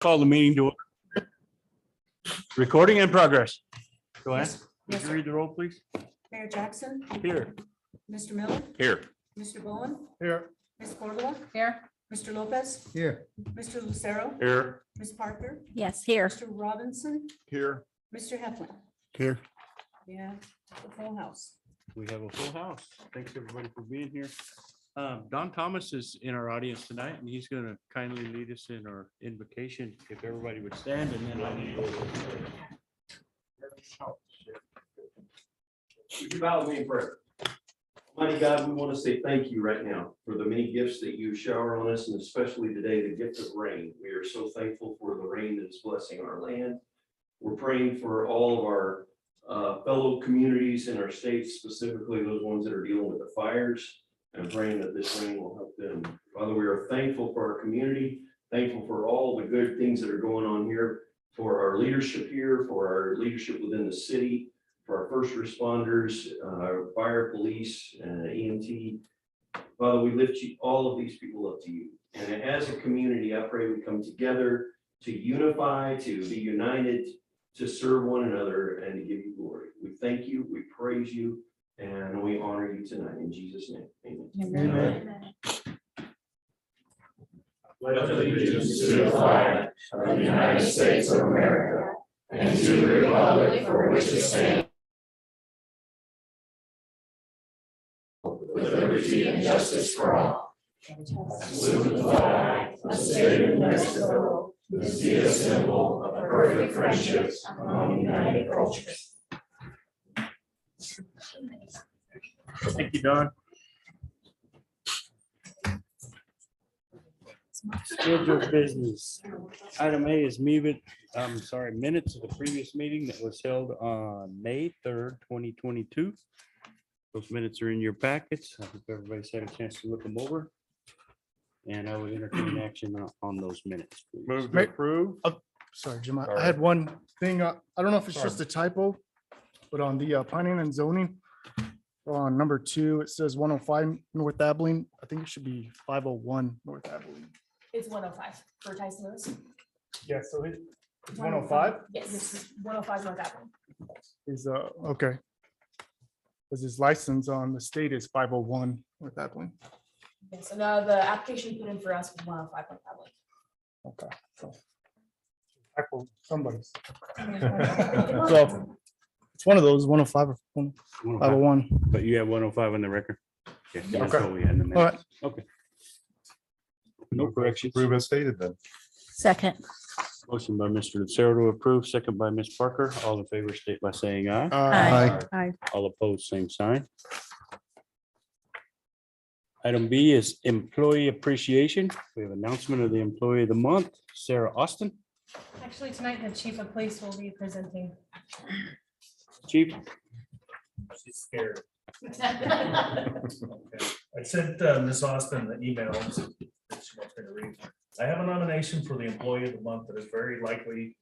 call the meeting to order. Recording in progress. Go ahead. Yes, Would you sir. read the roll, please? Mayor Jackson, Here. Mr. Miller, Here. Mr. Bowen, Here. Ms. Cordova, Here. Mr. Lopez, Here. Mr. Lucero, Here. Ms. Parker, Yes, here. Mr. Robinson, Here. Mr. Heflin. Here. Yeah, the full house. We have a full house. Thanks everybody for being here. Don Thomas is in our audience tonight and he's going to kindly lead us in our invocation. If everybody would stand and then I need. Would you bow with me in prayer? Mighty God, we want to say thank you right now for the many gifts that you shower on us, and especially today, the gift of rain. We are so thankful for the rain that is blessing our land. We're praying for all of our fellow communities in our state, specifically those ones that are dealing with the fires, and praying that this rain will help them. Father, we are thankful for our community, thankful for all the good things that are going on here, for our leadership here, for our leadership within the city, for our first responders, our fire, police, EMT. Father, we lift all of these people up to you. And as a community, I pray we come together to unify, to be united, to serve one another and to give you glory. We thank you, we praise you, and we honor you tonight in Jesus' name. Amen. Amen. Pledge allegiance to the flag of the United States of America and to the republic for which it stands, with liberty and justice for all. Salute the flag of the state of Mexico, this be a symbol of perfect friendship among united cultures. Thank you, Don. Scheduled business. Item A is minutes of the previous meeting that was held on May 3rd, 2022. Those minutes are in your packets. I hope everybody's had a chance to look them over. And I would entertain action on those minutes. please. Move to approve. Sorry, Jim, I Sorry. had one thing. I don't know if it's Sorry. just a typo, but on the planning and zoning, on number 2, it says 105 North Abilene. I think it should be 501 North Abilene. It's 105 for Tyson Lewis. Yeah, so it's 105 Yes, this is 105 North Avenue. is, okay. Because his license on the state is 501 North Abilene. Yes, and the application put in for us was 105 North Avenue. Okay. So typo somebody's. So, So it's one of those 105 or 105, 501. But you have 105 on the record. Yeah, that's Okay. what we had in the All minutes. Okay. No corrections. Approve as stated then. second. Motion by Mr. Lucero to approve, second by Ms. Parker. All in favor, state by saying aye. Aye. All opposed, same sign. Item B is employee appreciation. We have announcement of the employee of the month, Sarah Austin. Actually, tonight, the chief of police will be presenting. Chief, She's scared. I sent Ms. Austin the email that she wants me to read. I have a nomination for the employee of the month that is very likely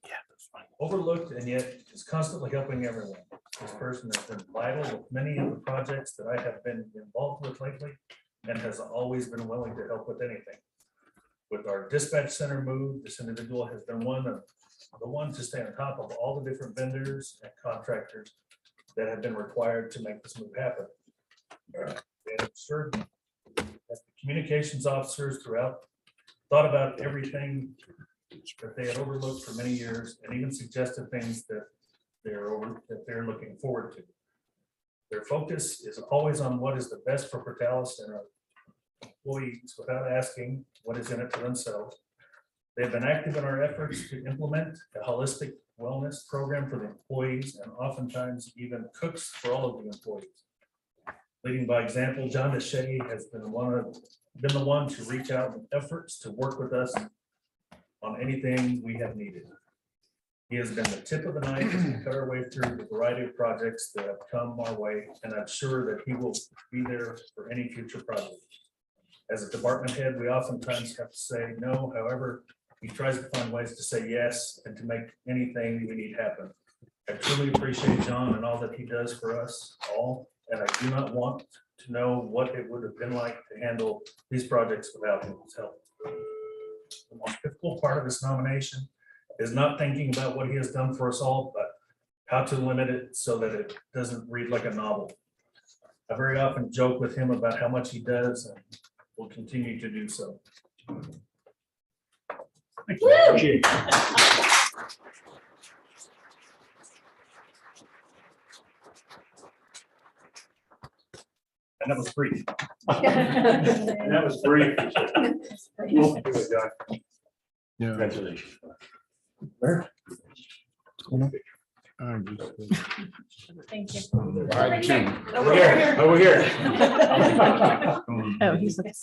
overlooked and yet is constantly helping everyone. This person has been vital with many of the projects that I have been involved with lately and has always been willing to help with anything. With our dispatch center move, this individual has been one of the ones to stay on top of all the different vendors and contractors that have been required to make this move happen. They have served as the communications officers throughout, thought about everything that they had overlooked for many years, and even suggested things that they're looking forward to. Their focus is always on what is the best for Portales and our employees without asking what is in it for themselves. They've been active in our efforts to implement a holistic wellness program for the employees and oftentimes even cooks for all of the employees. Leading by example, John Deshay has been the one to reach out in efforts to work with us on anything we have needed. He has been the tip of the knife as we cut our way through the variety of projects that have come our way, and I'm sure that he will be there for any future project. As a department head, we oftentimes have to say no. However, he tries to find ways to say yes and to make anything we need happen. I truly appreciate John and all that he does for us all, and I do not want to know what it would have been like to handle these projects without his help. The most difficult part of this nomination is not thinking about what he has done for us all, but how to limit it so that it doesn't read like a novel. I very often joke with him about how much he does and will continue to do so. And that was brief. And that was brief. Yeah. Congratulations. Thank you. Over here, over here. Oh, he's looking.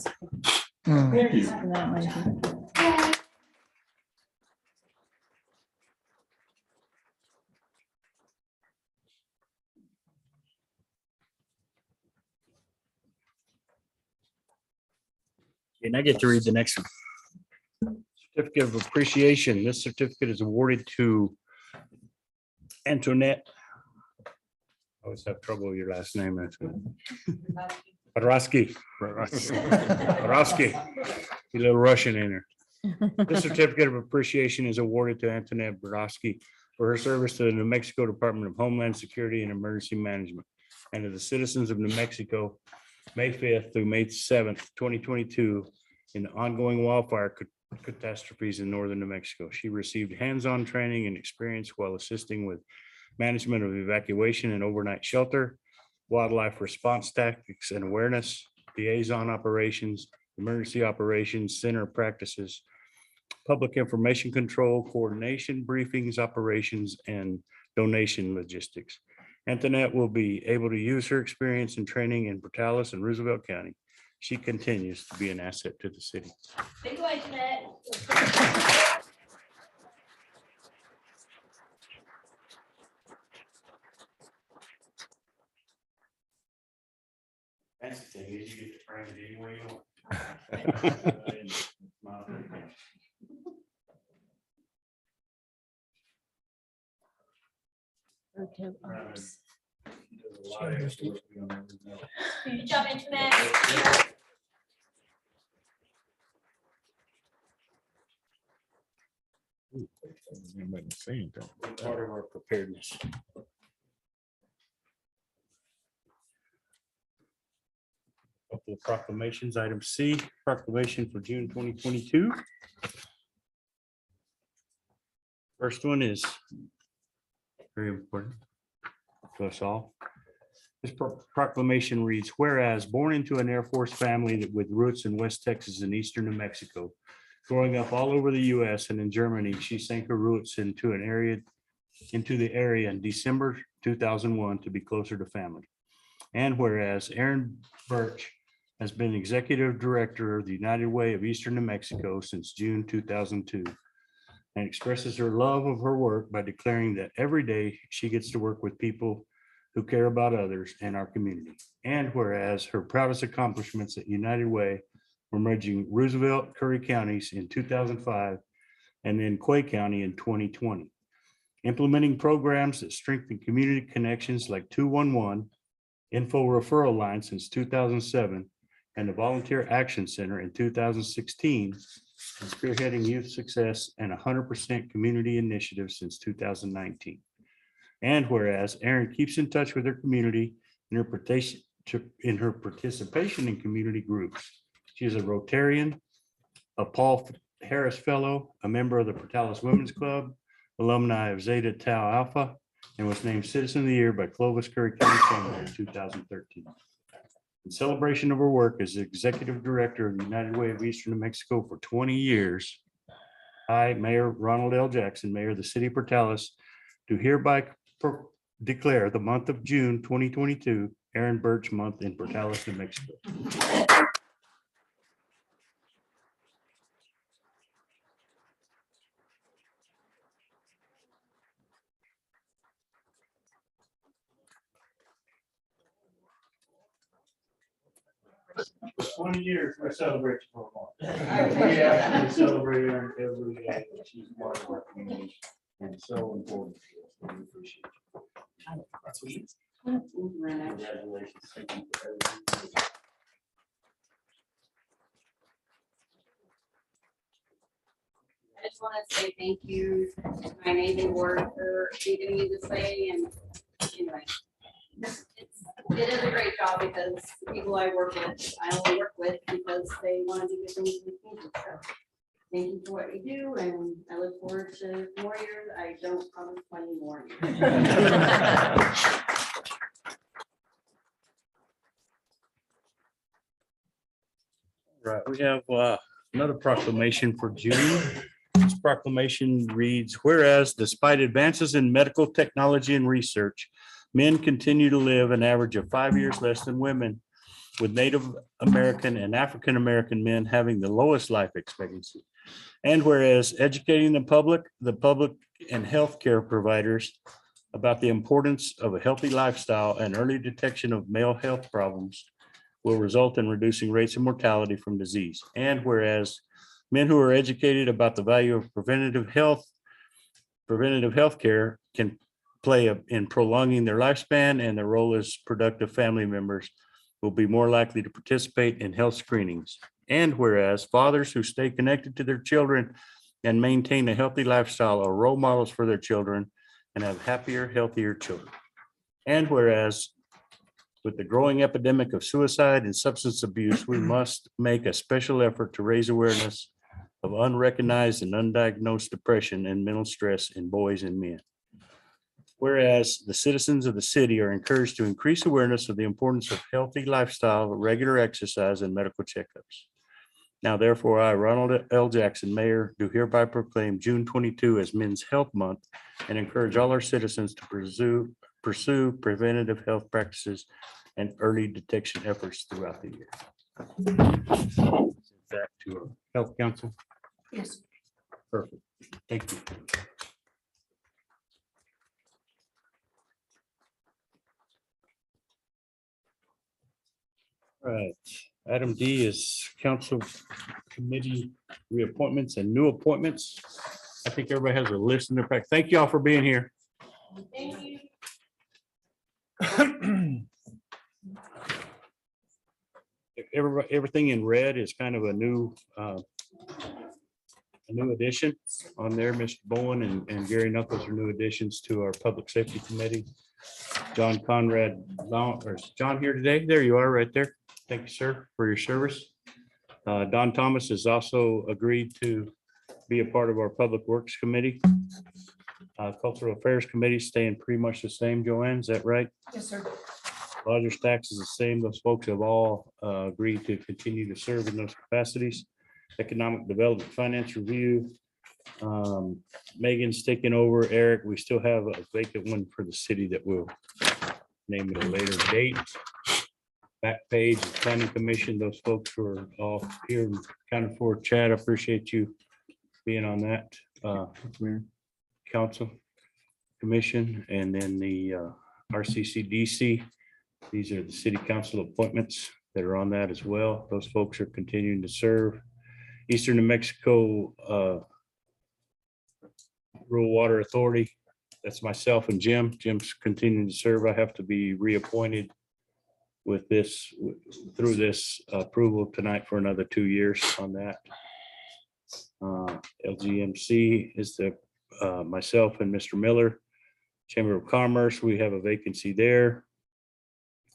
Mm. That one. And I get to read the next one. Certificate of appreciation. This certificate is awarded to Antoinette. I always have trouble with your last name. Borowski. Borowski. A little Russian in there. This certificate of appreciation is awarded to Antoinette Borowski for her service to the New Mexico Department of Homeland Security and Emergency Management and to the citizens of New Mexico, May 5th through May 7th, 2022, in the ongoing wildfire catastrophes in northern New Mexico. She received hands-on training and experience while assisting with management of evacuation and overnight shelter, wildlife response tactics and awareness, liaison operations, emergency operations, center practices, public information control, coordination, briefings, operations, and donation logistics. Antoinette will be able to use her experience and training in Portales and Roosevelt County. She continues to be an asset to the city. Thank you, Antoinette. That's the thing, is you get to frame it any way you want. Okay, oops. Good job, Antoinette. Part of our preparedness. Couple of proclamations. Item C, proclamation for June 2022. First one is very important to us all. This proclamation reads, whereas born into an Air Force family that with roots in West Texas and eastern New Mexico, growing up all over the US and in Germany, she sank her roots into the area in December 2001 to be closer to family. And whereas Aaron Birch has been executive director of the United Way of Eastern New Mexico since June 2002 and expresses her love of her work by declaring that every day she gets to work with people who care about others and our community. And whereas her proudest accomplishments at United Way were merging Roosevelt, Curry counties in 2005 and then Quay County in 2020. Implementing programs that strengthen community connections like 211, info referral line since 2007, and the Volunteer Action Center in 2016, and spearheading youth success and 100% community initiatives since 2019. And whereas Erin keeps in touch with her community in her participation in community groups. She is a Rotarian, a Paul Harris Fellow, a member of the Portales Women's Club, alumni of Zeta Tau Alpha, and was named Citizen of the Year by Clovis Curry County Chamber in 2013. In celebration of her work as Executive Director of the United Way of Eastern New Mexico for 20 years, I, Mayor Ronald L. Jackson, Mayor of the City of Portales, do hereby declare the month of June 2022 Aaron Birch Month in Portales, New Mexico. For 20 years, I celebrate for a month. We actually celebrate her every day. She's part of our community and so important to us. We appreciate you. Congratulations. Thank you for everything. want to say thank you to my neighbor ward for giving me the say and anyway. It is a great job because the people I work with, I only work with because they want to do good things in the community. So thank you for what you do and I look forward to more years. I don't promise 20 more years. Right, we have another proclamation for June. This proclamation reads, whereas despite advances in medical technology and research, men continue to live an average of 5 years less than women, with Native American and African American men having the lowest life expectancy. And whereas educating the public and healthcare providers about the importance of a healthy lifestyle and early detection of male health problems will result in reducing rates of mortality from disease. And whereas men who are educated about the value of preventative health care can play in prolonging their lifespan, and their role as productive family members will be more likely to participate in health screenings. And whereas fathers who stay connected to their children and maintain a healthy lifestyle are role models for their children and have happier, healthier children. And whereas with the growing epidemic of suicide and substance abuse, we must make a special effort to raise awareness of unrecognized and undiagnosed depression and mental stress in boys and men. Whereas the citizens of the city are encouraged to increase awareness of the importance of healthy lifestyle, regular exercise, and medical checkups. Now therefore, I, Ronald L. Jackson, Mayor, do hereby proclaim June 22 as Men's Health Month and encourage all our citizens to pursue preventative health practices and early detection efforts throughout the year. Back to our Health Council. Yes. Perfect. Thank you. All right, item D is council committee reappointments and new appointments. I think everybody has a list in their pack. Thank you all for being here. Thank you. Everything in red is kind of a new addition on there. Mr. Bowen and Gary Knuckles are new additions to our Public Safety Committee. John Conrad, or is John here today? There you are right there. Thank you, sir, for your service. Don Thomas has also agreed to be a part of our Public Works Committee. Cultural Affairs Committee staying pretty much the same, Joanne, is that right? Yes, sir. Rogers Tax is the same. Those folks have all agreed to continue to serve in those capacities. Economic Development Finance Review. Megan's taking over. Eric, we still have a vacant one for the city that we'll name at a later date. Back page, Planning Commission, those folks who are all here kind of for Chad. I appreciate you being on that. Council Commission, and then the RCCDC. These are the city council appointments that are on that as well. Those folks are continuing to serve. Eastern New Mexico Rural Water Authority. That's myself and Jim. Jim's continuing to serve. I have to be reappointed with this, through this approval tonight for another 2 years on that. LGMC is the myself and Mr. Miller. Chamber of Commerce, we have a vacancy there.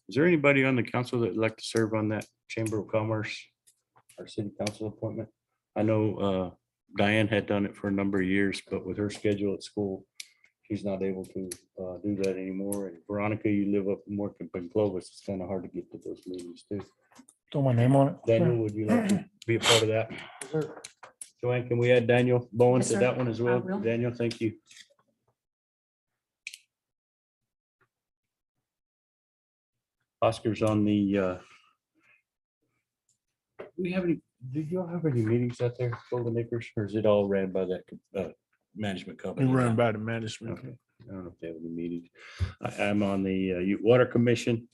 Is there anybody on the council that would like to serve on that Chamber of Commerce, our city council appointment? I know Diane had done it for a number of years, but with her schedule at school, she's not able to do that anymore. And Veronica, you live up and work in Clovis. It's kind of hard to get to those meetings too. Throw my name on it. Daniel, would you like to be a part of that? Sure. Joanne, can we add Daniel Bowen Yes, to sir. that one as well? I will. Daniel, thank you. Oscar's on the, we have any, did y'all have any meetings out there, Golden Acres, or is it all ran by that management We company? run by the management. Okay, I don't know if they have any meetings. I'm on the Water Commission.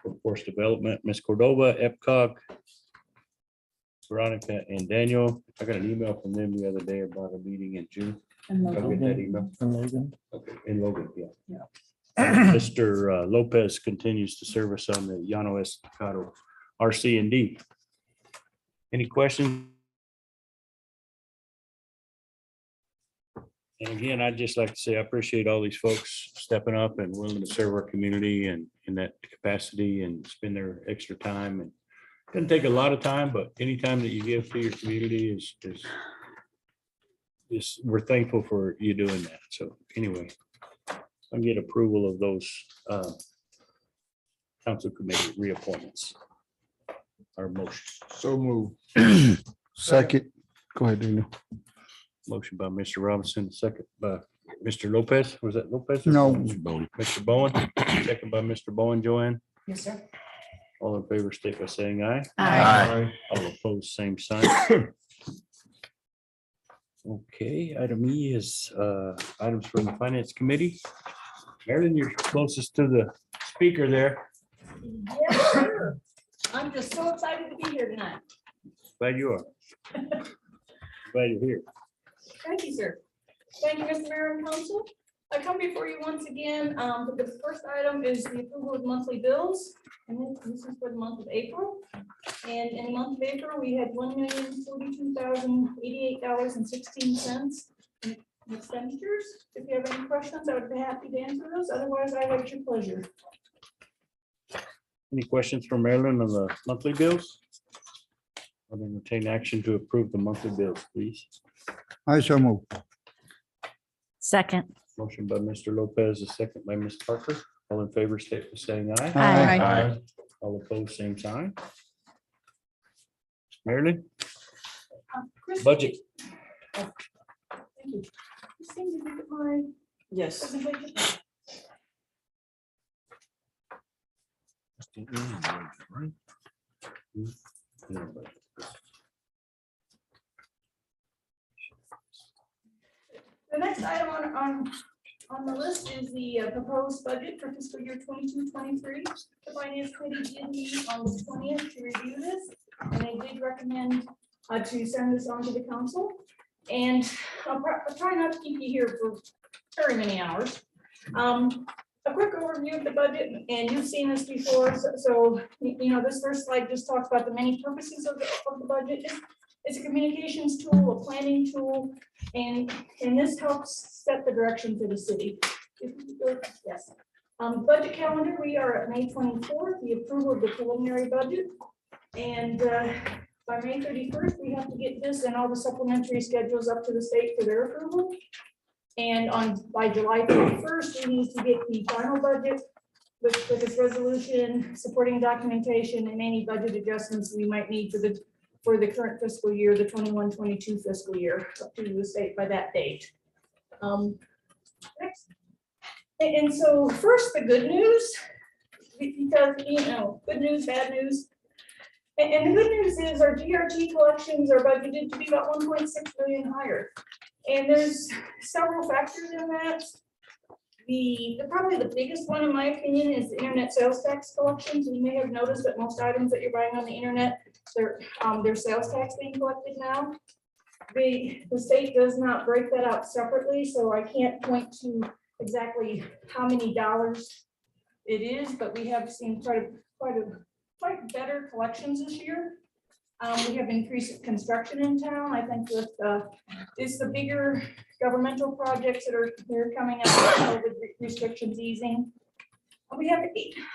Workforce Development, Ms. Cordova, EPCOG, Veronica and Daniel. I got an email from them the other day about a meeting in June. And I'll Logan. get that email. And Logan. Okay, in Logan, yeah. Yeah. Mr. Lopez continues to serve us on the Llano Estacado RC&D. Any questions And again, I'd just like to say, I appreciate all these folks stepping up and willing to serve our community and in that capacity and spend their extra time. And doesn't take a lot of time, but any time that you give to your community is we're thankful for you doing that. So anyway, I get approval of those council committee reappointments. Our motion. So move. Second. Go ahead, Daniel. Motion by Mr. Robinson, second by Mr. Lopez. Was that Lopez? or No. Bowen? Mr. Bowen, second by Mr. Bowen. Joanne, Yes, sir. all in favor, state by saying aye. Aye. All opposed, same sign. Okay, item E is items from the Finance Committee. Marilyn, you're closest to the speaker there. Yes, sir. I'm just so excited to be here tonight. Glad you are. Glad you're here. Thank you, sir. Thank you, Mr. Mayor and Council. I come before you once again. The first item is the approval of monthly bills. And this is for the month of April. And in the month of April, we had $1,042,088.16 in expenditures. If you have any questions, I would be happy to answer those. Otherwise, I wait your pleasure. Any questions from Marilyn on the monthly bills? I'll entertain action to approve the monthly bills, please. I shall move. Second. Motion by Mr. Lopez, a second by Ms. Parker. All in favor, state by saying aye. Aye. All opposed, same sign. Marilyn, Chris- budget. Thank you. Christine, did you get my Yes. presentation? The next item on the list is the proposed budget for fiscal year 22-23. The finance committee did meet on the 20th to review this, and they did recommend to send this on to the council. And I'll try not to keep you here for very many hours. A quick overview of the budget, and you've seen this before, so you know, this first slide just talks about the many purposes of the budget. It's a communications tool, a planning tool, and this helps set the direction for the city. Yes. Budget calendar, we are at May 24th, the approval of the preliminary budget. And by May 31st, we have to get this and all the supplementary schedules up to the state for their approval. And by July 31st, we need to get the final budget with its resolution, supporting documentation, and any budget adjustments we might need for the current fiscal year, the 21-22 fiscal year, up to the state by that date. Next. And so first, the good news, because, you know, good news, bad news. And the good news is our GRT collections are budgeted to be about 1.6 million higher. And there's several factors in that. Probably the biggest one, in my opinion, is the internet sales tax collections. You may have noticed that most items that you're buying on the internet, there's sales tax being collected now. The state does not break that out separately, so I can't point to exactly how many dollars it is, but we have seen quite better collections this year. We have increased construction in town. I think with it's the bigger governmental projects that are coming out with restrictions easing. We have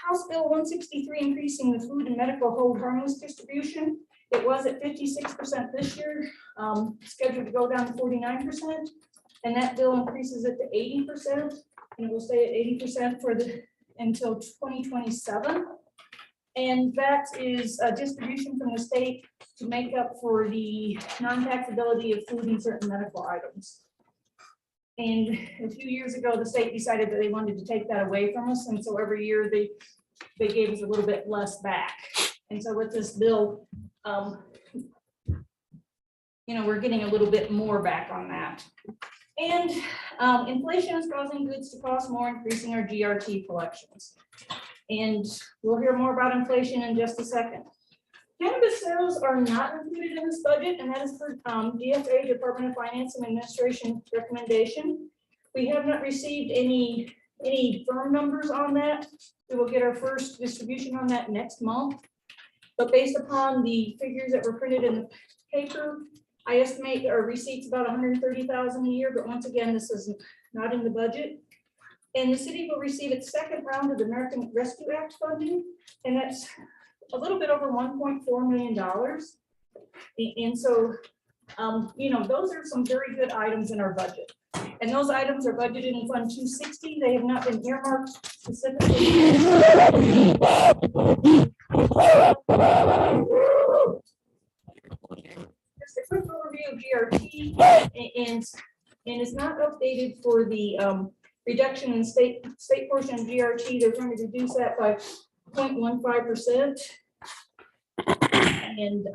House Bill 163 increasing the food and medical hold harmless distribution. It was at 56% this year, scheduled to go down to 49%. And that bill increases it to 80%, and it will stay at 80% until 2027. And that is a distribution from the state to make up for the non-taxability of food and certain medical items. And a few years ago, the state decided that they wanted to take that away from us. And so every year they gave us a little bit less back. And so with this bill, you know, we're getting a little bit more back on that. And inflation is causing goods to cost more, increasing our GRT collections. And we'll hear more about inflation in just a second. Cannabis sales are not included in this budget, and that is for DFA, Department of Finance and Administration recommendation. We have not received any firm numbers on that. We will get our first distribution on that next month. But based upon the figures that were printed in the paper, I estimate our receipts about 130,000 a year, but once again, this is not in the budget. And the city will receive its second round of the American Rescue Act funding, and that's a little bit over $1.4 million. And so, you know, those are some very good items in our budget. And those items are budgeted in Fund 260. They have not been earmarked specifically. Just a quick overview of GRT, and it's not updated for the reduction in state portion of GRT. They're going to reduce that by 0.15%. And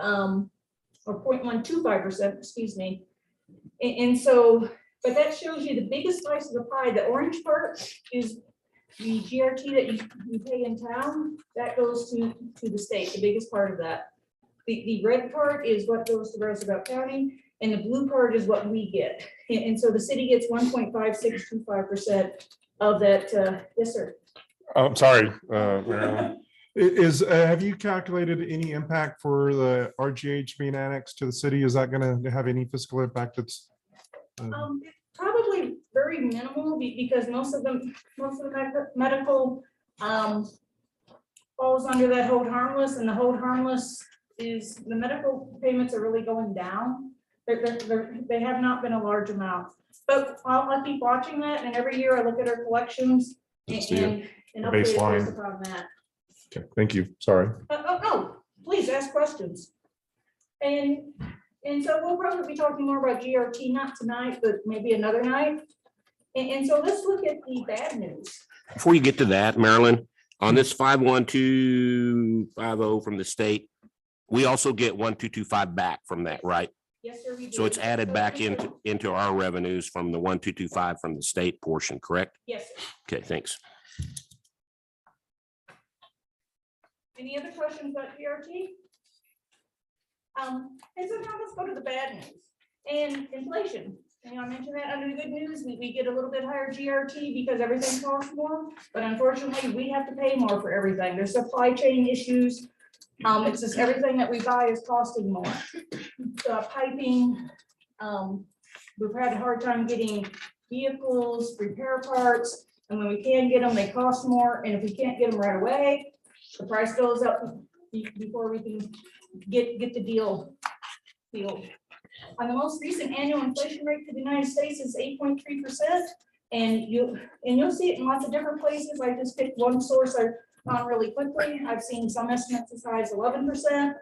or 0.125%, excuse me. And so, but that shows you the biggest slice of the pie. The orange part is the GRT that you pay in town. That goes to the state, the biggest part of that. The red part is what goes to Roosevelt County, and the blue part is what we get. And so the city gets 1.5625% of that. Yes, sir. I'm sorry, Marilyn. Have you calculated any impact for the RGH being annexed to the city? Is that gonna have any fiscal impact that's? Probably very minimal because most of the medical falls under that hold harmless, and the hold harmless is the medical payments are really going down. They have not been a large amount, but I'll keep watching that, and every year I look at our collections and update it Baseline. based upon that. Okay, thank you. Sorry. Oh, please ask questions. And so we'll probably be talking more about GRT, not tonight, but maybe another night. And so let's look at the bad news. Before you get to that, Marilyn, on this 51250 from the state, we also get 1225 back from that, right? Yes, sir. we So do. it's added back into our revenues from the 1225 from the state portion, correct? Yes, sir. Okay, thanks. Any other questions about GRT? And so now let's go to the bad news and inflation. And I mentioned that under the good news, we get a little bit higher GRT because everything costs more, but unfortunately, we have to pay more for everything. There's supply chain issues. It's just everything that we buy is costing more. Piping, we've had a hard time getting vehicles, repair parts, and when we can get them, they cost more, and if we can't get them right away, the price goes up before we can get the deal. On the most recent annual inflation rate for the United States is 8.3%. And you'll see it in lots of different places. I just picked one source I found really quickly. I've seen some estimates as high as 11%.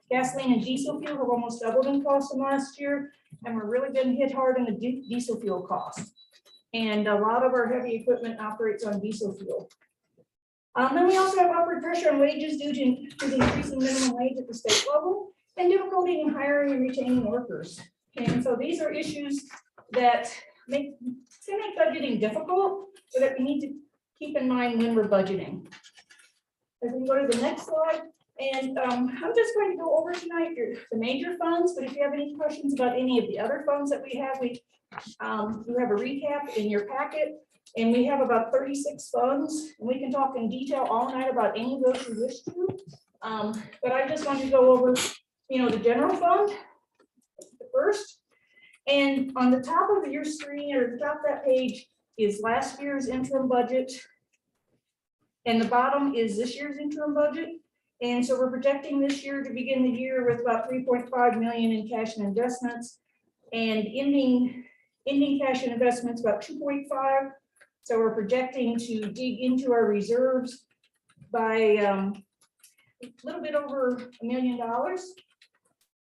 Gasoline and diesel fuel have almost doubled in cost from last year, and we're really been hit hard on the diesel fuel cost. And a lot of our heavy equipment operates on diesel fuel. Then we also have upward pressure on wages due to the increasing minimum wage at the state level and difficulty in hiring and retaining workers. And so these are issues that make budgeting difficult, so that we need to keep in mind when we're budgeting. As we go to the next slide, and I'm just going to go over tonight the major funds, but if you have any questions about any of the other funds that we have a recap in your packet. And we have about 36 funds, and we can talk in detail all night about any of those you wish to. But I just wanted to go over, the general fund first. And on the top of your screen or the top of that page is last year's interim budget. And the bottom is this year's interim budget. And so we're projecting this year to begin the year with about 3.5 million in cash and investments, and ending cash and investments about 2.5. So we're projecting to dig into our reserves by a little bit over $1 million.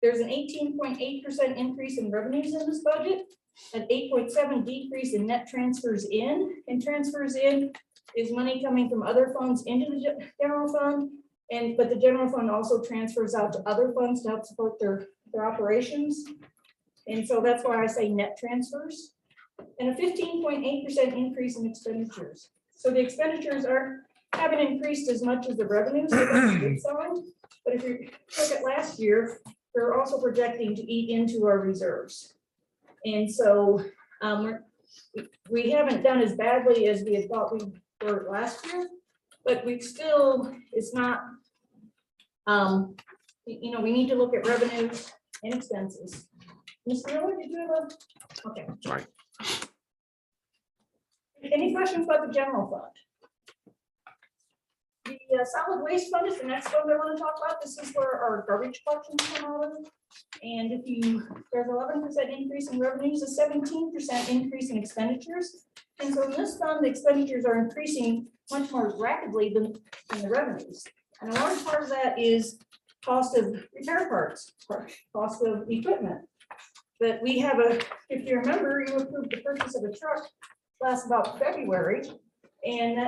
There's an 18.8% increase in revenues in this budget, an 8.7% decrease in net transfers in. And transfers in is money coming from other funds into the general fund. But the general fund also transfers out to other funds to help support their operations. And so that's why I say net transfers. And a 15.8% increase in expenditures. So the expenditures haven't increased as much as the revenues. So that's a good sign. But if you look at last year, we're also projecting to eat into our reserves. And so we haven't done as badly as we had thought we were last year, but it's not, we need to look at revenues and expenses. Mr. Miller, did you have a, okay. Sorry. Any questions about the general fund? The solid waste fund is the next one I want to talk about. This is where our garbage collections come out of. And if you, there's 11% increase in revenues, a 17% increase in expenditures. And so in this fund, the expenditures are increasing much more rapidly than the revenues. And a large part of that is cost of repair parts, cost of equipment. But we have if you remember, you approved the purchase of a truck last about February. And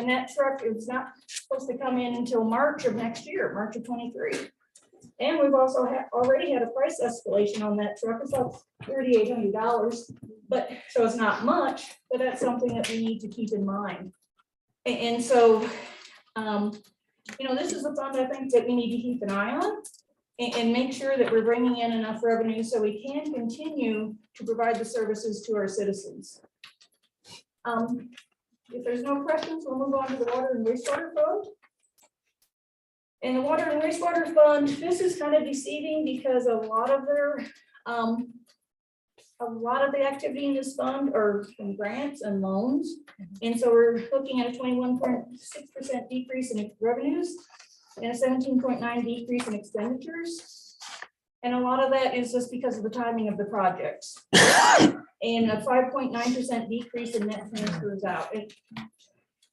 that truck is not supposed to come in until March of next year, March of 23. And we've also already had a price escalation on that truck. It's about $3,800, but so it's not much, but that's something that we need to keep in mind. And so, this is a fund I think that we need to keep an eye on and make sure that we're bringing in enough revenue so we can continue to provide the services to our citizens. If there's no questions, we'll move on to the water and wastewater fund. And the water and wastewater fund, this is kind of deceiving because a lot of the activity in this fund are from grants and loans. And so we're looking at a 21.6% decrease in revenues and a 17.9% decrease in expenditures. And a lot of that is just because of the timing of the projects. And a 5.9% decrease in net transfers out.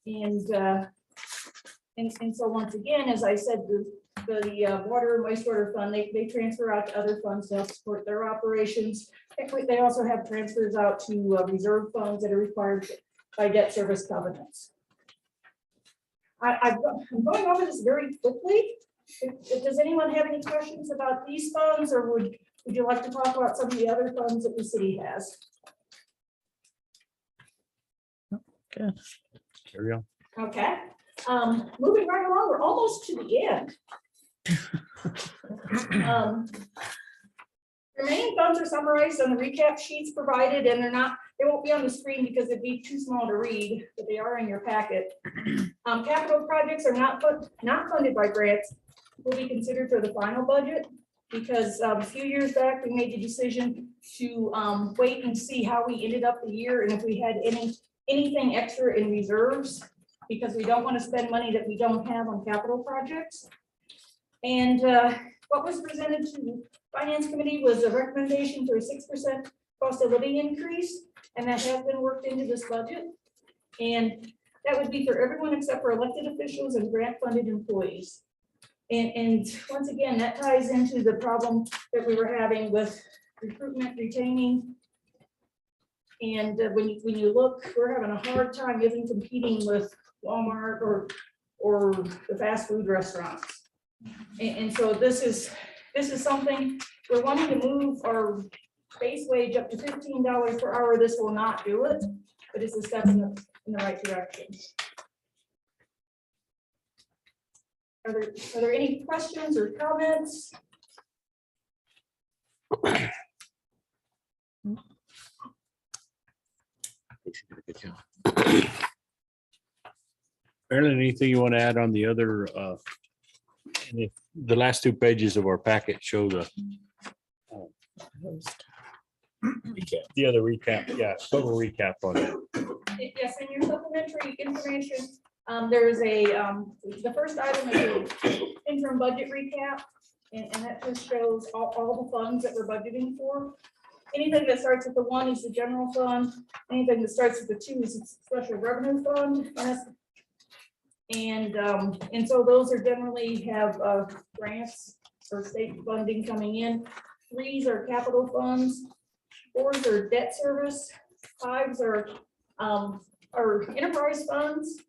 And so once again, as I said, the water and wastewater fund, they transfer out to other funds to help support their operations. They also have transfers out to reserve funds that are required by debt service covenants. I'm going over this very quickly. Does anyone have any questions about these funds, or would you like to talk about some of the other funds that the city has? Carry on. Okay, moving right along, we're almost to the end. Remaining funds are summarized on the recap sheets provided, and they won't be on the screen because it'd be too small to read, but they are in your packet. Capital projects are not funded by grants, will be considered for the final budget, because a few years back, we made the decision to wait and see how we ended up the year and if we had anything extra in reserves, because we don't want to spend money that we don't have on capital projects. And what was presented to the Finance Committee was a recommendation for a 6% cost of living increase, and that has been worked into this budget. And that would be for everyone except for elected officials and grant-funded employees. And once again, that ties into the problem that we were having with recruitment, retaining. And when you look, we're having a hard time even competing with Walmart or the fast food restaurants. And so this is something we're wanting to move our base wage up to $15 per hour. This will not do it, but it's a step in the right direction. Are there any questions or comments? Marilyn, anything you want to add on the other, and if the last two pages of our packet show the the other recap, yeah, total recap on it. Yes, in your supplementary information, there is the first item is an interim budget recap, and that just shows all the funds that we're budgeting for. Anything that starts with the 1 is the general fund. Anything that starts with the 2 is the special revenue fund. And so those are generally have grants or state funding coming in. 3s are capital funds. 4s are debt service. 5s are enterprise funds.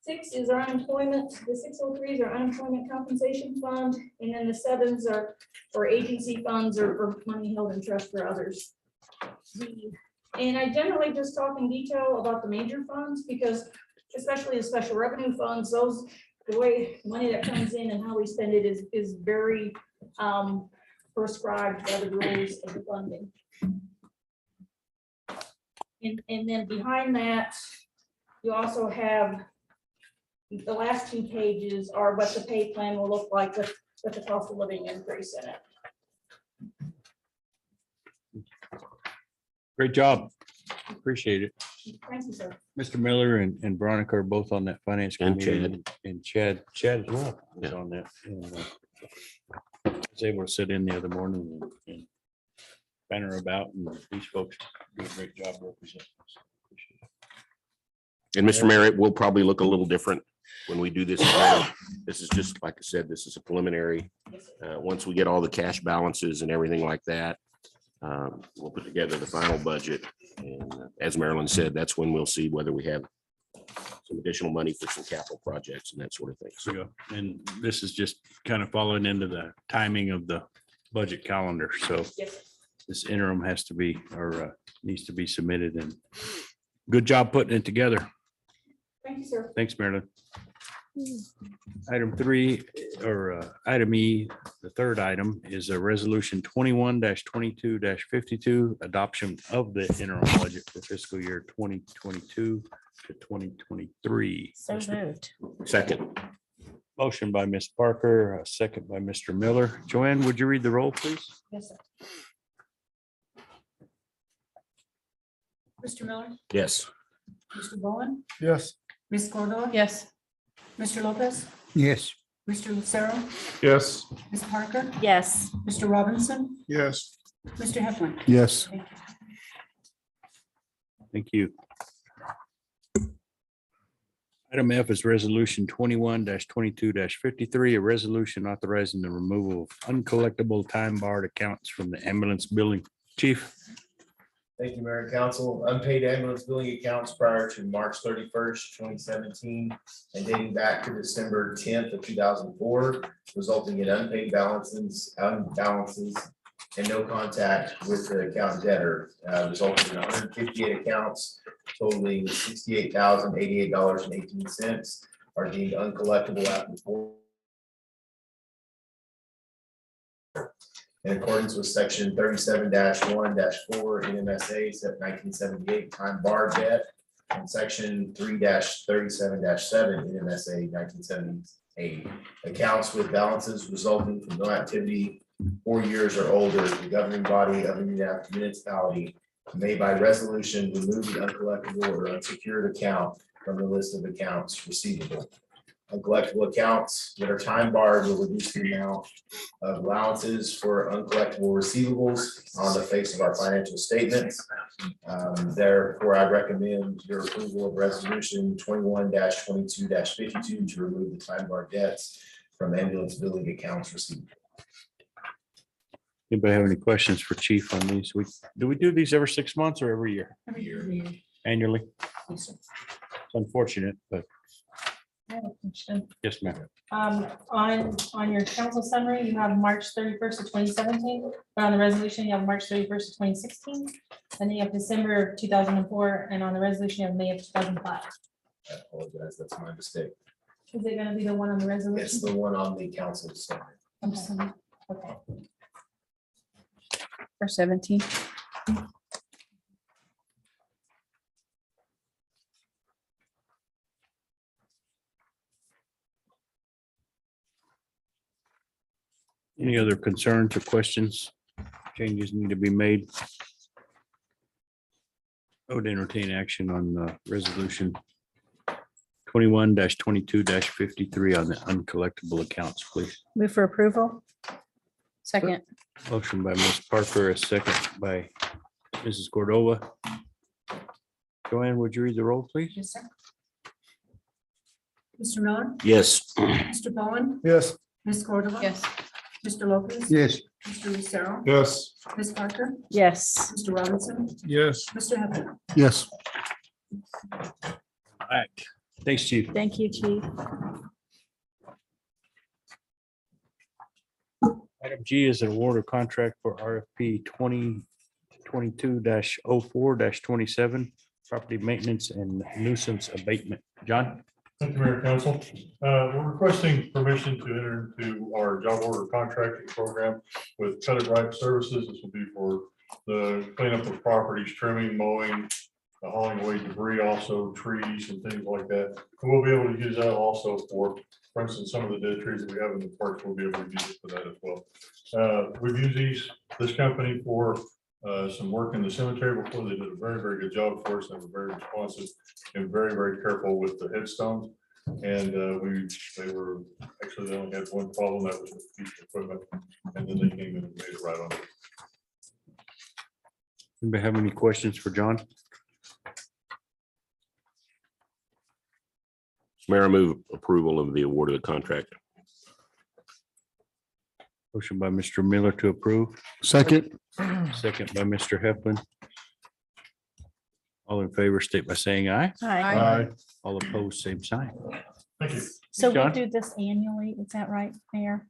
6 is our unemployment. The 603s are unemployment compensation fund, and then the 7s are for agency funds or money held in trust for others. And I generally just talk in detail about the major funds, because especially the special revenue funds, the way money that comes in and how we spend it is very prescribed by the rules of the funding. And then behind that, you also have the last 2 pages are what the pay plan will look like with the cost of living increase in it. Great job. Appreciate it. Thank you, sir. Mr. Miller and Veronica are both on that finance And committee. And Chad as well was Yeah. on that. And, was able to sit in the other morning and banter about, and these folks do a great job representing us. Appreciate it. And Mr. Mayor, it will probably look a little different when we do this. again. This is just, like I said, this is a preliminary. Once we get all the cash balances and everything like that, we'll put together the final budget. And as Marilyn said, that's when we'll see whether we have some additional money for some capital projects and that sort of thing. So Yeah, and this is just kind of following into the timing of the budget calendar. So Yes, sir. this interim has to be, or needs to be submitted, and good job putting it together. Thank you, sir. Thanks, Marilyn. Item 3, or item E, the third item is a resolution 21-22-52, adoption of the interim budget for fiscal year 2022 to 2023. So moved. second, Motion by Ms. Parker, a second by Mr. Miller. Joanne, would you read the roll, please? Yes, sir. Mr. Miller, yes. Mr. Bowen, Yes. Ms. Cordova, Yes. Mr. Lopez, Yes. Mr. Lucero, Yes. Ms. Parker, Yes. Mr. Robinson, Yes. Mr. Heflin. Yes. Thank you. Thank you. Item F is resolution 21-22-53, a resolution authorizing the removal of uncollectible time barred accounts from the ambulance billing. Chief, Thank you, Mayor and Council. Unpaid ambulance billing accounts prior to March 31st, 2017, and dating back to December 10th of 2004, resulting in unpaid balances, and no contact with the account debtor, resulting in 158 accounts totaling $68,088.18 are deemed uncollectible after 4. In accordance with section 37-1-4 NMSA, set 1978 time bar debt, and section 3-37-7 NMSA 1978. Accounts with balances resulting from no activity 4 years or older, the governing body of a municipality may by resolution remove the uncollectible or unsecured account from the list of accounts receivable. Uncollectible accounts that are time barred will reduce the amount of allowances for uncollectible receivables on the face of our financial statements. Therefore, I recommend your approval of resolution 21-22-52 to remove the time barred debts from ambulance billing accounts receivable. anybody have any questions for Chief on these? Do we do these every 6 months or every year? Annually? It's unfortunate, but I have a question. yes, ma'am. On your council summary, you have March 31st of 2017, but on the resolution, you have March 31st of 2016. And then you have December of 2004, and on the resolution, you have May of 2005. I apologize, that's my mistake. Is it gonna be the one on the It's resolution? the one on the council summary. I'm sorry. Okay. For 17. Any other concerns or questions? Changes need to be made. I would entertain action on the resolution 21-22-53 on the uncollectible accounts, please. Move for approval. Second. Motion by Ms. Parker, a second by Mrs. Cordova. Joanne, would you read the roll, please? Yes, sir. Mr. Miller, Yes. Mr. Bowen, Yes. Ms. Cordova. Yes. Mr. Lopez. Yes. Mr. Lucero, Yes. Ms. Parker. Yes. Mr. Robinson, Yes. Mr. Heflin. Yes. All right. Thanks, Chief. Thank you, Chief. Item G is an award of contract for RFP 2022-04-27, property maintenance and nuisance abatement. John? Thank you, Mayor and Council. We're requesting permission to enter into our job order contracting program with Cut It Right Services. This will be for the cleanup of properties, trimming, mowing, hauling away debris, also trees and things like that. And we'll be able to use that also for instance, some of the dead trees that we have in the parks, we'll be able to use it for that as well. We've used this company for some work in the cemetery before. They did a very, very good job for us. They were very responsive and very, very careful with the headstones. And they were, actually, they only had one problem, that was with the piece of equipment. And then they came in and made it right on. Anybody have any questions for John? Mayor, I move approval of the award of the contract. Motion by Mr. Miller to approve, Second. second by Mr. Heflin. All in favor, state by saying aye. Aye. All opposed, same sign. Thank you. So we John? do this annually, is that right, Mayor?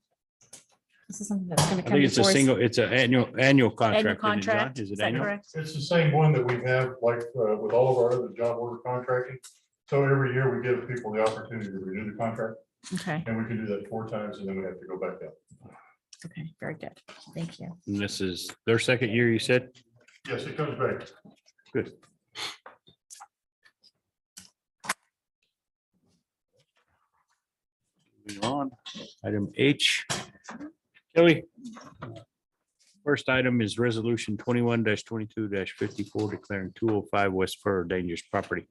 This is something that's gonna I come think it's a before us. single, it's an annual Annual contract. isn't it, John? contract, Is is it that annual? correct? It's the same one that we have, like, with all of our other job order contracting. So every year we give people the opportunity to renew the contract, Okay, and we can do that 4 times, and then we have to go back out. okay, very good. Thank you. And this is their second year, you said? Yes, it comes back. Good. Moving on, item H. Kelly. First item is resolution 21-22-54 declaring 205 West Fur dangerous property.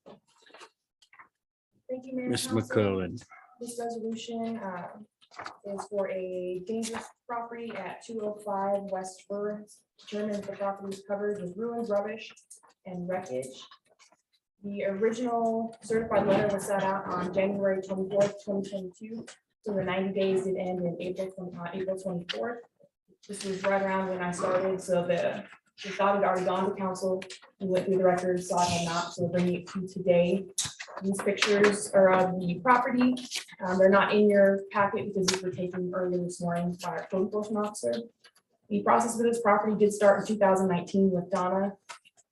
Thank you, Mayor. Ms. Council. McClellan. This resolution is for a dangerous property at 205 West Fur. Determined the property is covered with ruins, rubbish, and wreckage. The original certified letter was set out on January 24th, 2022. So the 90 days did end in April 24th. This was right around when I started, so the thought had already gone to council. We went through the records, saw it had not, so we're bringing it to today. These pictures are of the property. They're not in your packet because these were taken earlier this morning by our code enforcement officer. The process for this property did start in 2019 with Donna,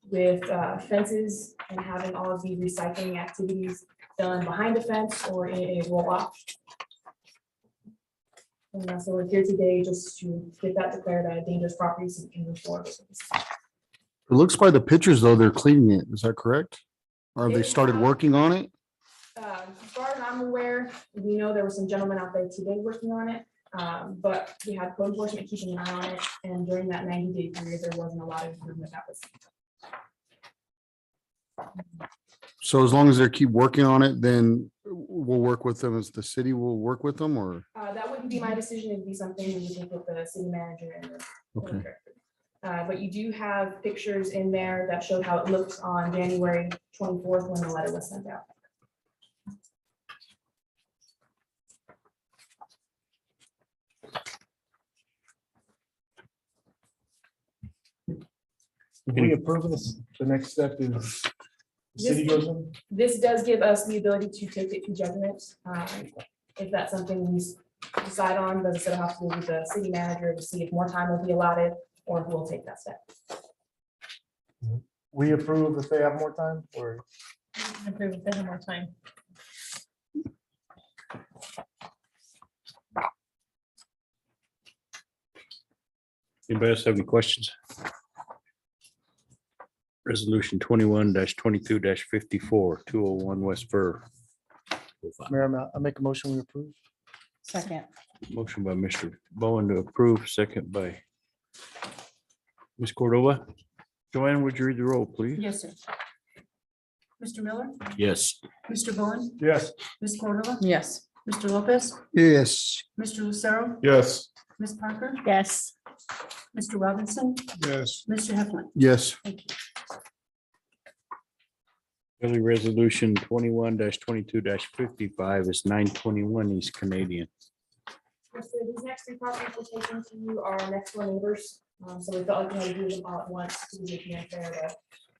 with fences and having all of the recycling activities done behind a fence or in a roll-off. And so we're here today just to get that declared a dangerous property so we can move forward with this. It looks by the pictures though, they're cleaning it. Is that correct? Or have they started working on it? As far as I'm aware, we know there were some gentlemen out there today working on it, but we had code enforcement keeping an eye on it, and during that 90-day period, there wasn't a lot of improvement that was. So as long as they keep working on it, then we'll work with them as the city will work with them or? That wouldn't be my decision, it'd be something we would take with the city manager and the Okay. director. But you do have pictures in there that showed how it looked on January 24th when the letter was sent out. We approve this. The next step is the city goes in. This does give us the ability to take it to judgment. If that's something we decide on, does it have to go with the city manager to see if more time will be allotted or if we'll take that step. We approve if they have more time or Approve if they have more time. Anybody else have any questions? Resolution 21-22-54, 201 West Fur. Mayor, I make a motion, we approve. Second. Motion by Mr. Bowen to approve, second by Ms. Cordova. Joanne, would you read the roll, please? Yes, sir. Mr. Miller, Yes. Mr. Bowen, Yes. Ms. Cordova, Yes. Mr. Lopez, Yes. Mr. Lucero, Yes. Ms. Parker, Yes. Mr. Robinson, Yes. Mr. Heflin. Yes. Thank you. Early resolution 21-22-55 is 921 East Canadian. So these next three properties we're taking to you are next door neighbors. So we felt like we had to do them all at once to be fair to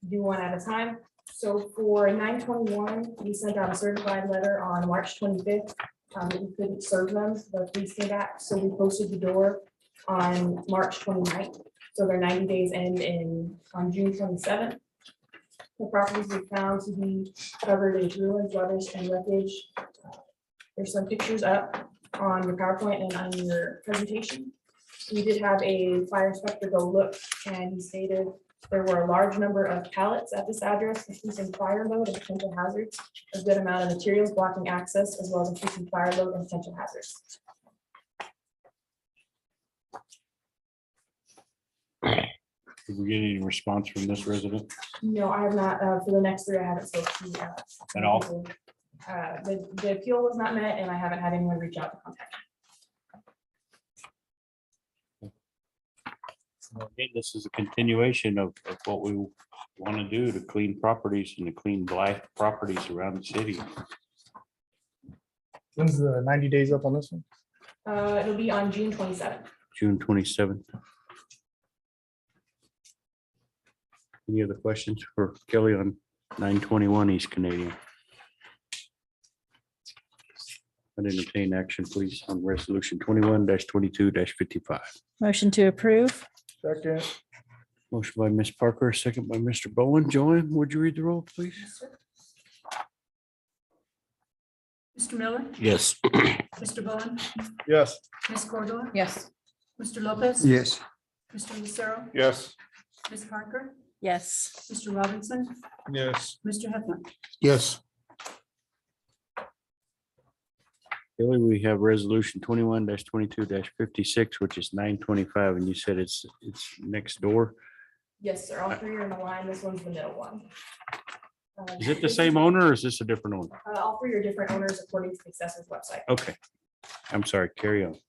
do one at a time. So for 921, we sent out a certified letter on March 25th. We couldn't serve them, the police came back, so we posted the door on March 29th. So their 90 days end on June 27th. The properties we found to be covered in ruins, rubbish, and wreckage. There's some pictures up on your PowerPoint and on your presentation. We did have a fire inspector go look, and he stated there were a large number of pallets at this address, increasing fire load and potential hazards, a good amount of materials blocking access, as well as increasing fire load and potential hazards. Did we get any response from this resident? No, I have not, for the next three, I haven't spoken to. At all? The appeal was not met and I haven't had anyone reach out to contact. Okay, this is a continuation of what we want to do to clean properties and to clean black properties around the city. When's the 90 days up on this one? It'll be on June 27th. June 27th. Any other questions for Kelly on 921 East Canadian? I'd entertain action, please, on resolution 21-22-55. Motion to approve. Second. Motion by Ms. Parker, second by Mr. Bowen. Joanne, would you read the roll, please? Mr. Miller, Yes. Mr. Bowen, Yes. Ms. Cordova, Yes. Mr. Lopez. Yes. Mr. Lucero, Yes. Ms. Parker, Yes. Mr. Robinson, Yes. Mr. Heflin. Yes. Kelly, we have resolution 21-22-56, which is 925, and you said it's next door. Yes, sir. All three are in the line. This one's the middle one. Is it the same owner or is this a different owner? All three are different owners according to the assessor's website. Okay. I'm sorry, carry on.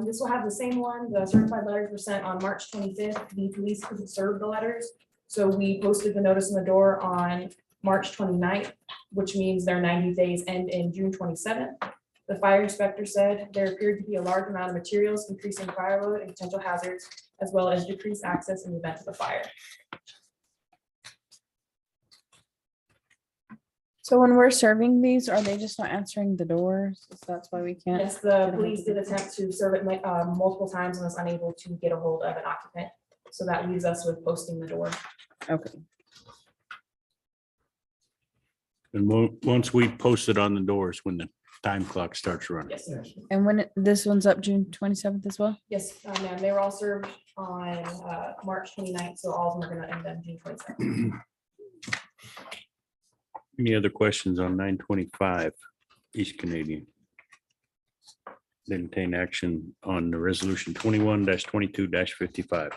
This will have the same one. The certified letters were sent on March 25th. The police couldn't serve the letters. So we posted the notice in the door on March 29th, which means their 90 days end in June 27th. The fire inspector said there appeared to be a large amount of materials increasing fire load and potential hazards, as well as decreased access in the event of a fire. So when we're serving these, are they just not answering the doors? That's why we can't. Yes, the police did attempt to serve it multiple times and was unable to get a hold of an occupant. So that leaves us with posting the door. Okay. And once we post it on the doors, when the time clock starts running. Yes, sir. And when this one's up June 27th as well? Yes, ma'am. They were all served on March 29th, so all of them are gonna end on June 27th. Any other questions on 925 East Canadian? Entertain action on the resolution 21-22-55,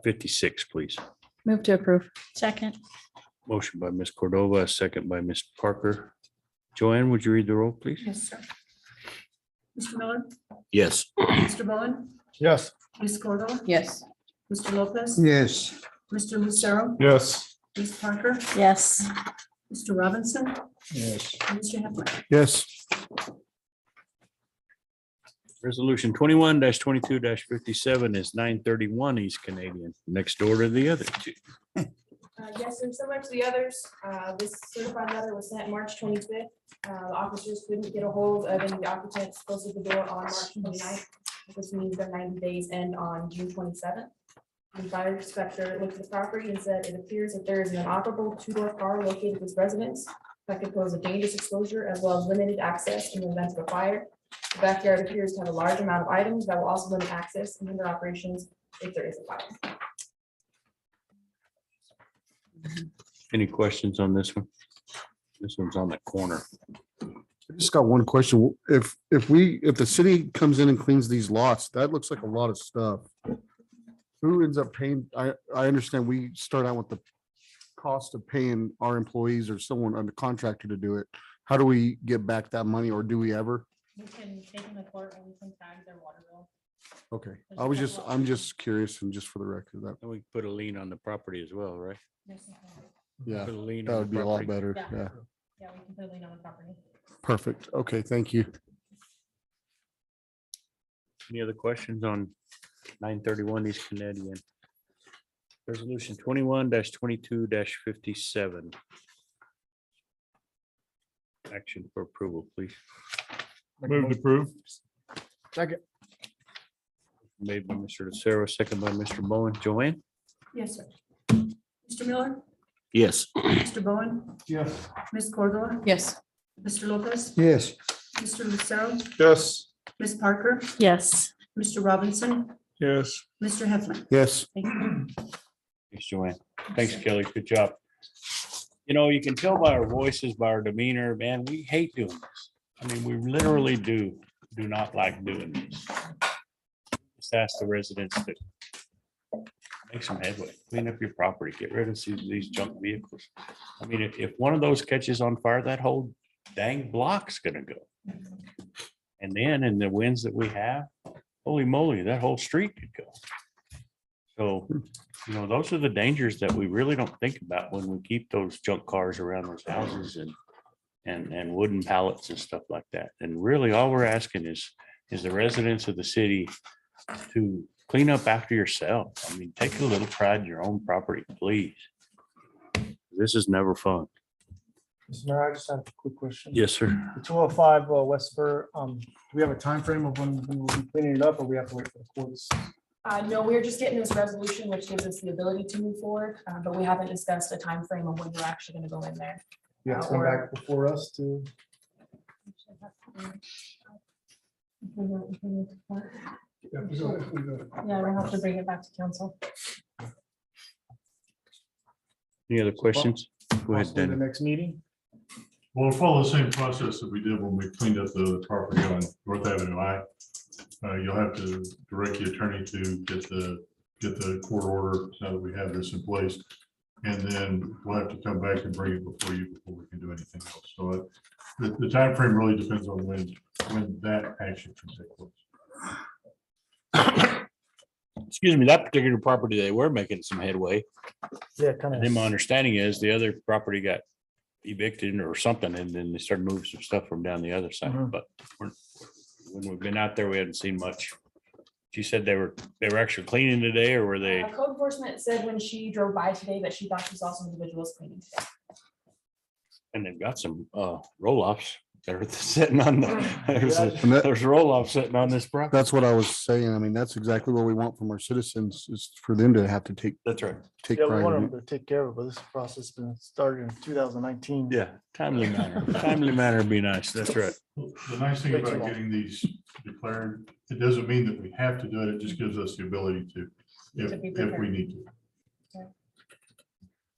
56, please. Move to approve. Second. Motion by Ms. Cordova, a second by Ms. Parker. Joanne, would you read the roll, please? Yes, sir. Mr. Miller, Yes. Mr. Bowen, Yes. Ms. Cordova. Yes. Mr. Lopez. Yes. Mr. Lucero, Yes. Ms. Parker. Yes. Mr. Robinson, Yes. and Mr. Heflin. Yes. Resolution 21-22-57 is 931 East Canadian, next door to the other two. Yes, and similar to the others, this certified letter was sent March 25th. The officers couldn't get a hold of any of the occupants, posted the door on March 29th. This means their 90 days end on June 27th. The fire inspector looked at the property and said it appears that there is an inoperable two-door car located at this residence that could pose a dangerous exposure as well as limited access in the event of a fire. The backyard appears to have a large amount of items that will also limit access and hinder operations if there is a fire. Any questions on this one? This one's on the corner. I just got one question. If the city comes in and cleans these lots, that looks like a lot of stuff. Who ends up paying? I understand we start out with the cost of paying our employees or someone under contractor to do it. How do we get back that money, or do we ever? We can take them to court and we can tag their water bill. Okay, I'm just curious and just for the record that, And we put a lien on the property as well, right? yeah, Put a lien that on would the be a lot property. better. Yeah. Yeah, Yeah, we can put a lien on the property. perfect. Okay, thank you. Any other questions on 931 East Canadian? Resolution 21-22-57. Action for approval, please. Move to approve. Second. Made by Mr. Lucero, second by Mr. Bowen. Joanne? Yes, sir. Mr. Miller, Yes. Mr. Bowen, Yes. Ms. Cordova, Yes. Mr. Lopez, Yes. Mr. Lucero, Yes. Ms. Parker, Yes. Mr. Robinson, Yes. Mr. Heflin. Yes. Thank you. Thanks, Joanne. Thanks, Kelly. Good job. You know, you can tell by our voices, by our demeanor, man, we hate doing this. I mean, we literally do not like doing this. Just ask the residents to Make some headway, clean up your property, get rid of these junk vehicles. I mean, if one of those catches on fire, that whole dang block's gonna go. And then in the winds that we have, holy moly, that whole street could go. So, you know, those are the dangers that we really don't think about when we keep those junk cars around those houses and wooden pallets and stuff like that. And really, all we're asking is the residents of the city to clean up after yourself. I mean, take a little pride in your own property, please. This is never fun. Mr. Mayor, I just have a quick question. Yes, sir. The 205 West Spur, do we have a time frame of when we will be cleaning it up, or we have to wait for the courts? No, we're just getting this resolution, which gives us the ability to move forward, but we haven't discussed a time frame of when we're actually gonna go in there. You have to come back before us to. Yeah, we'll have to bring it back to council. Any other questions? Go ahead, Possibly the Dan. next meeting. We'll follow the same process that we did when we cleaned up the property on North Avenue I. You'll have to direct the attorney to get the court order now that we have this in place. And then we'll have to come back and bring it before you before we can do anything else. So the timeframe really depends on when that action can take place. Excuse me, that particular property, they were making some headway. Yeah, kind And then my understanding is the other property got evicted or something, and then they started moving some stuff from down the other side, but when we've been out there, we haven't seen much. She said they were actually cleaning today, or were they? Code enforcement said when she drove by today that she thought she saw some individuals cleaning today. And they've got some roll-offs that are sitting on the, And that- there's roll-offs sitting on this property. That's what I was saying. I mean, that's exactly what we want from our citizens, is for them to have to take That's right. Yeah, we pride want in them it. to take care of it, but this process been started in 2019. Yeah, timely manner would be nice. That's right. The nice thing Way too about long. getting these declared, it doesn't mean that we have to do it. It just gives us the ability to, To be if we prepared. need to.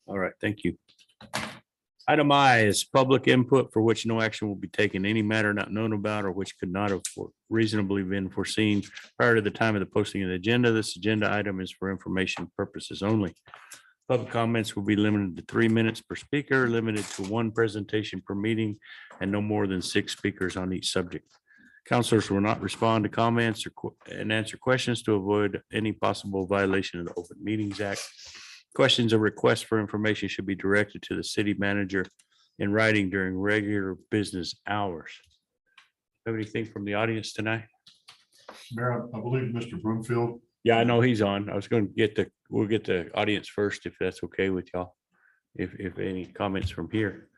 All right, thank you. Item I is public input for which no action will be taken, any matter not known about or which could not have reasonably been foreseen prior to the time of the posting of the agenda. This agenda item is for information purposes only. Public comments will be limited to 3 minutes per speaker, limited to one presentation per meeting, and no more than 6 speakers on each subject. Counselors will not respond to comments and answer questions to avoid any possible violation of the Open Meetings Act. Questions or requests for information should be directed to the city manager in writing during regular business hours. Have anything from the audience tonight? Mayor, I believe Mr. Broomfield. Yeah, I know he's on. I was going to we'll get the audience first, if that's okay with y'all. If any comments from here.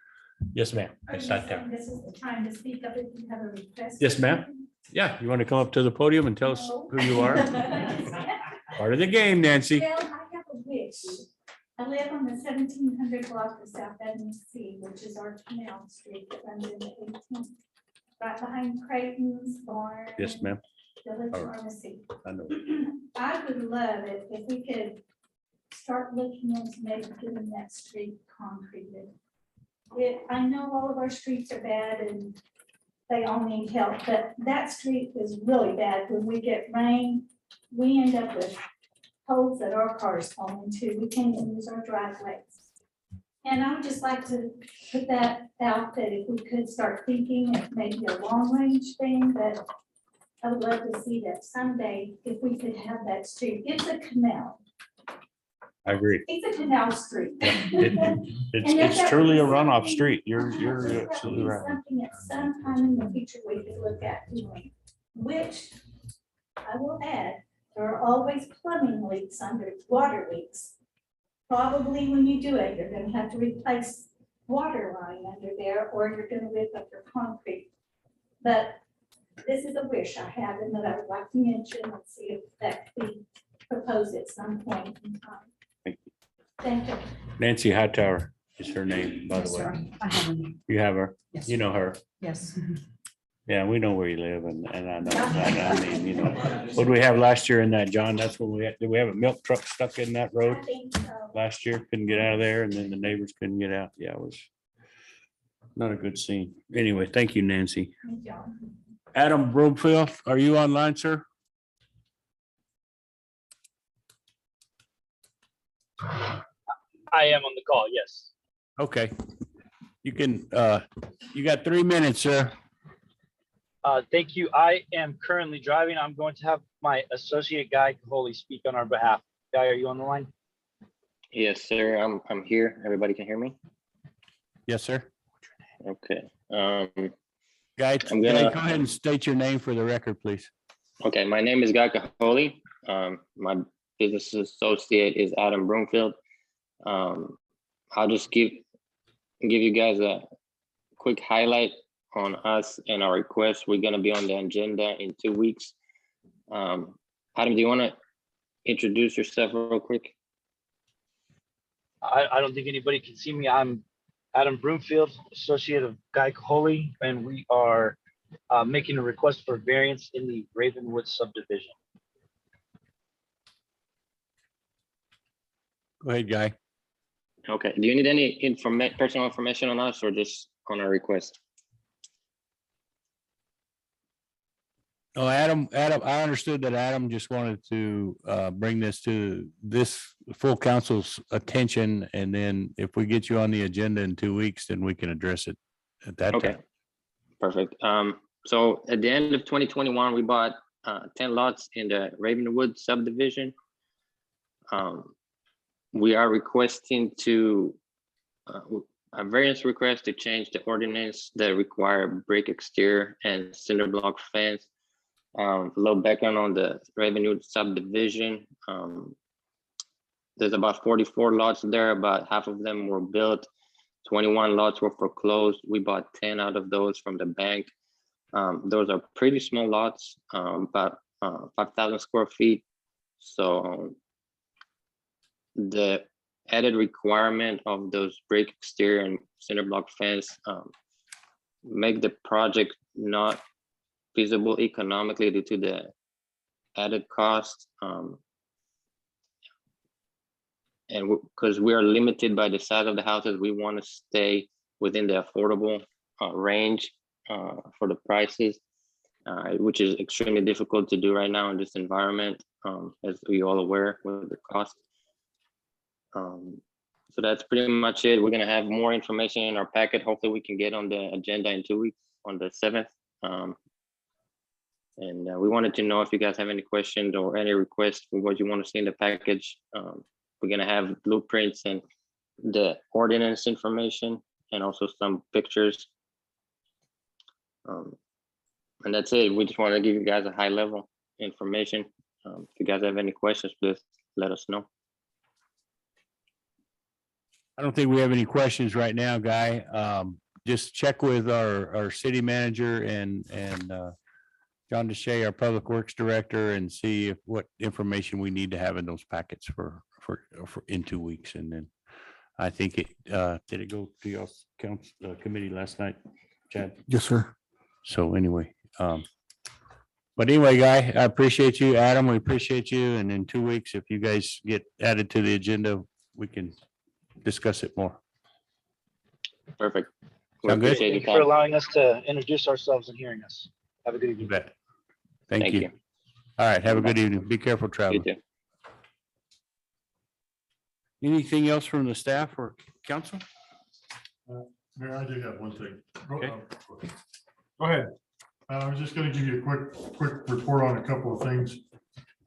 Yes, ma'am. I sat down. This is the time to speak up if you have a request. Yes, ma'am. Yeah, you want to come up to the podium and tell us who you are? Part of the game, Nancy. Well, I have a wish. I live on the 1700 block of South Avenue C, which is our canal street that runs in the 18th. Right behind Creighton's barn. Yes, ma'am. Village All right. Pharmacy. I know. I would love it if we could start looking into maybe getting that street concreted. I know all of our streets are bad and they all need help, but that street is really bad. When we get rain, we end up with holes that our cars fall into. We can't even use our driveways. And I would just like to put that out, that if we could start thinking of maybe a long range thing, that I would love to see that someday, if we could have that street. It's a canal. I agree. It's a canal street. It's truly a runoff street. You're absolutely right. Something at some time in the future we could look at doing, which I will add, there are always plumbing leaks under water leaks. Probably when you do it, you're gonna have to replace water line under there, or you're gonna rip up your concrete. But this is a wish I have and that I would like to mention and see if that could be proposed at some point in time. Thank you. Nancy Hightower is her name, by the Yes, way. sir. I have one. You have her? Yes. You know her? Yes. Yeah, we know where you live and I know, I mean, you know, what did we have last year in that, John? That's when did we have a milk truck stuck in that road I think so. last year? Couldn't get out of there and then the neighbors couldn't get out. Yeah, it was not a good scene. Anyway, thank you, Nancy. Thank you. Adam Broomfield, are you online, sir? I am on the call, yes. Okay. You can, you got 3 minutes, sir. Thank you. I am currently driving. I'm going to have my associate Guy Caholi speak on our behalf. Guy, are you on the line? Yes, sir. I'm here. Everybody can hear me? Yes, sir. Okay. Guy, I'm Guy, gonna- go ahead and state your name for the record, please. Okay, my name is Guy Caholi. My business associate is Adam Broomfield. I'll just give you guys a quick highlight on us and our request. We're gonna be on the agenda in 2 weeks. Adam, do you wanna introduce yourself real quick? I don't think anybody can see me. I'm Adam Broomfield, associate of Guy Caholi, and we are making a request for variance in the Ravenwood subdivision. Go ahead, Guy. Okay, do you need any personal information on us or just on our request? Oh, Adam, I understood that Adam just wanted to bring this to this full council's attention. And then if we get you on the agenda in 2 weeks, then we can address it at that Okay, time. perfect. So at the end of 2021, we bought 10 lots in the Ravenwood subdivision. We are requesting a variance request to change the ordinance that require brick exterior and cinder block fence. A little background on the Ravenwood subdivision. There's about 44 lots there, about half of them were built. 21 lots were foreclosed. We bought 10 out of those from the bank. Those are pretty small lots, about 5,000 square feet. So the added requirement of those brick exterior and cinder block fence make the project not feasible economically due to the added cost. And because we are limited by the size of the houses, we want to stay within the affordable range for the prices, which is extremely difficult to do right now in this environment, as we all aware with the cost. So that's pretty much it. We're gonna have more information in our packet. Hopefully we can get on the agenda in 2 weeks on the 7th. And we wanted to know if you guys have any questions or any requests for what you want to see in the package. We're gonna have blueprints and the ordinance information and also some pictures. And that's it. We just want to give you guys a high level information. If you guys have any questions, please let us know. I don't think we have any questions right now, Guy. Just check with our city manager and John DeShay, our Public Works Director, and see what information we need to have in those packets for in 2 weeks. And then I think did it go to your council committee last night, Chad? Yes, sir. So anyway, but anyway, Guy, I appreciate you. Adam, we appreciate you. And in 2 weeks, if you guys get added to the agenda, we can discuss it more. Perfect. Sound good? Thank you for allowing us to introduce ourselves and hearing us. Have a good evening. You bet. Thank you. All right. Have a good evening. Be careful traveling. You too. Anything else from the staff or council? Mayor, I do have one thing. Okay. Go ahead. I was just gonna give you a quick report on a couple of things.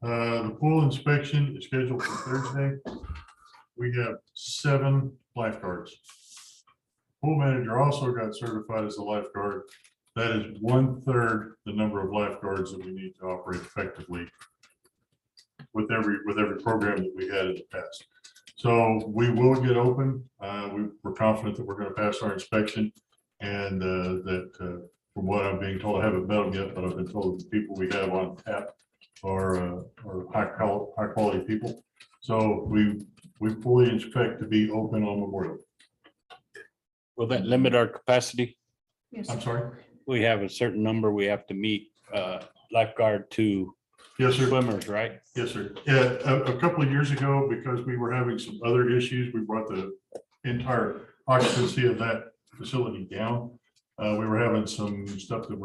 The pool inspection is scheduled for Thursday. We have 7 lifeguards. Pool manager also got certified as a lifeguard. That is 1/3 the number of lifeguards that we need to operate effectively with every program that we had in the past. So we will get open. We're confident that we're going to pass our inspection, and that from what I'm being told, I haven't met them yet, but I've been told the people we have on tap are high quality people. So we fully expect to be open on Memorial. Will that limit our capacity? I'm sorry? We have a certain number we have to meet lifeguard to Yes, sir. swimmers, right? Yes, sir. Yeah, a couple of years ago, because we were having some other issues, we brought the entire occupancy of that facility down. We were having some stuff that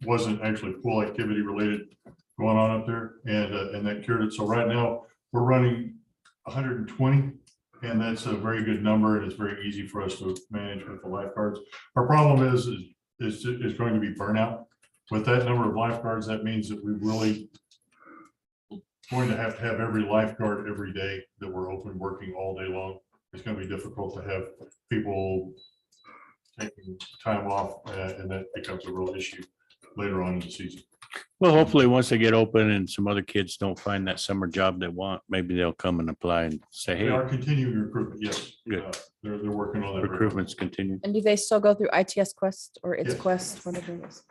wasn't actually pool activity related going on up there, and that cured it. So right now, we're running 120 And that's a very good number, and it's very easy for us to manage with the lifeguards. Our problem is going to be burnout. With that number of lifeguards, that means that we really going to have every lifeguard every day that we're open, working all day long. It's going to be difficult to have people taking time off, and that becomes a real issue later on in the season. Well, hopefully, once they get open and some other kids don't find that summer job they want, maybe they'll come and apply and say, They are hey, continuing recruitment, yes. Good. They're working on that. right now. recruitment's continuing. And do they still go through ITS Quest or It's Yes. Quest, whatever it is?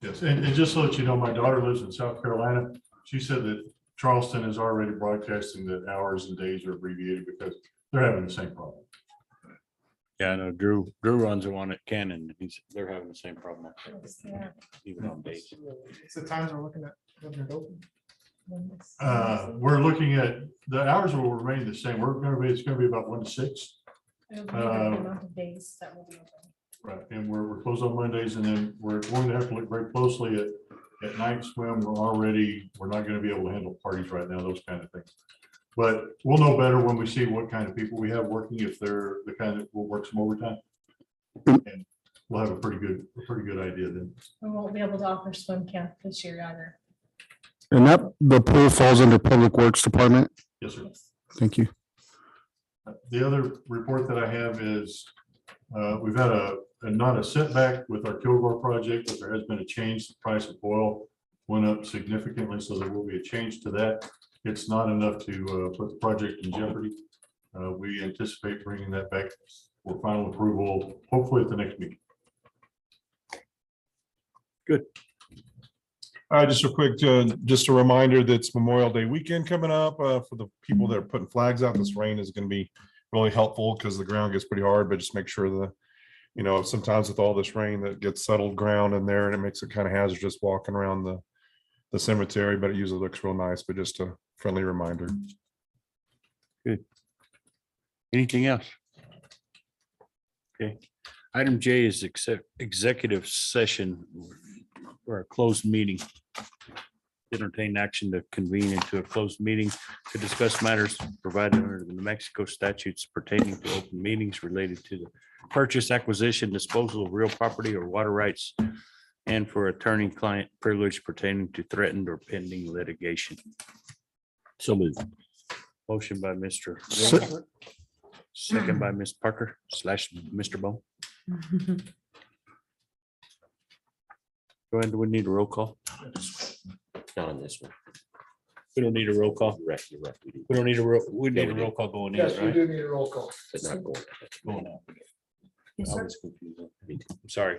Yes, and just so that you know, my daughter lives in South Carolina. She said that Charleston is already broadcasting that hours and days are abbreviated because they're having the same problem. Yeah, I know Drew runs the one at Cannon. They're having the same problem. Yeah. Even on days. It's the times we're looking at. having it open. We're looking at, the hours will remain the same. It's gonna be about 1 to 6. It'll be the amount of days that will be open. Right, and we're closed on Mondays, and then we're going to have to look very closely at night swim. We're not gonna be able to handle parties right now, those kind of things. But we'll know better when we see what kind of people we have working, if they're the kind that will work some overtime. And we'll have a pretty good idea then. We won't be able to offer swim camp this year either. And that, the pool falls under Public Works Department. Yes, sir. Thank you. The other report that I have is, we've had not a setback with our Kilgore project, but there has been a change. The price of oil went up significantly, so there will be a change to that. It's not enough to put the project in jeopardy. We anticipate bringing that back for final approval, hopefully at the next meeting. Just a quick, just a reminder that it's Memorial Day weekend coming up, for the people that are putting flags out. This rain is going to be really helpful because the ground gets pretty hard, but just make sure sometimes with all this rain that gets settled ground in there, and it makes it kind of hazardous walking around the cemetery, but it usually looks real nice, but just a friendly reminder. Good. Anything else? Okay. Item J is executive session or a closed meeting. Entertain action to convene into a closed meeting to discuss matters provided under the New Mexico statutes pertaining to open meetings related to the purchase, acquisition, disposal of real property or water rights, and for attorney-client privilege pertaining to threatened or pending litigation. So moved. Motion by Mr. Wilson, second by Ms. Parker / Mr. Bone. Go ahead, do we need a roll call? Not on this one. We don't need a roll call. You're right, you're right. We do. We don't need we need a roll call going in, right? need a roll call. But not going. Going out. Yes, I sir. was confused. I'm sorry.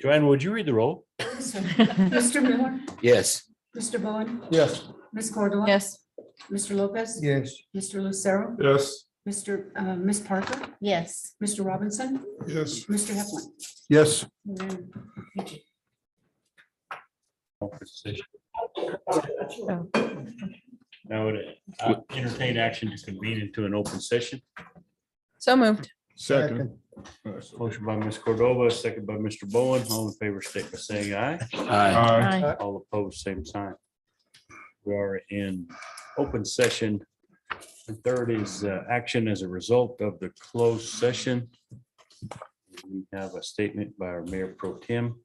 Joanne, would you read the roll? Mr. Miller, Yes. Mr. Bowen, Yes. Ms. Cordova. Yes. Mr. Lopez. Yes. Mr. Lucero, Yes. Ms. Parker, Yes. Mr. Robinson, Yes. Mr. Heflin. Yes. And then Now, entertain action to convene into an open session. So moved. Second. Motion by Ms. Cordova, second by Mr. Bowen. All in favor, state by saying aye. Aye. All opposed, same sign. We are in open session. The third is action as a result of the closed session. We have a statement by our Mayor Pro Tem.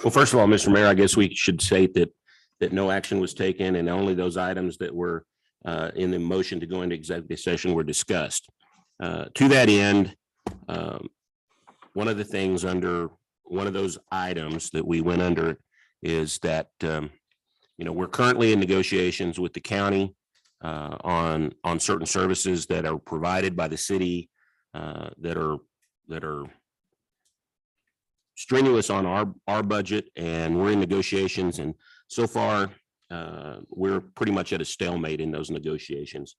Well, first of all, Mr. Mayor, I guess we should state that no action was taken and only those items that were in the motion to go into executive session were discussed. To that end, one of the things under one of those items that we went under is that, we're currently in negotiations with the county on certain services that are provided by the city that are strenuous on our budget, and we're in negotiations, and so far we're pretty much at a stalemate in those negotiations.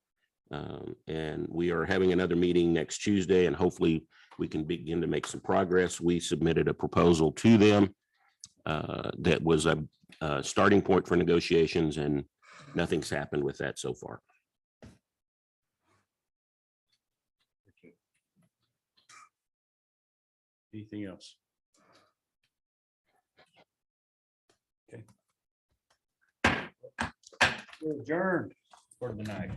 And we are having another meeting next Tuesday, and hopefully we can begin to make some progress. We submitted a proposal to them that was a starting point for negotiations, and nothing's happened with that so far. Anything else? Okay. We're adjourned for the night.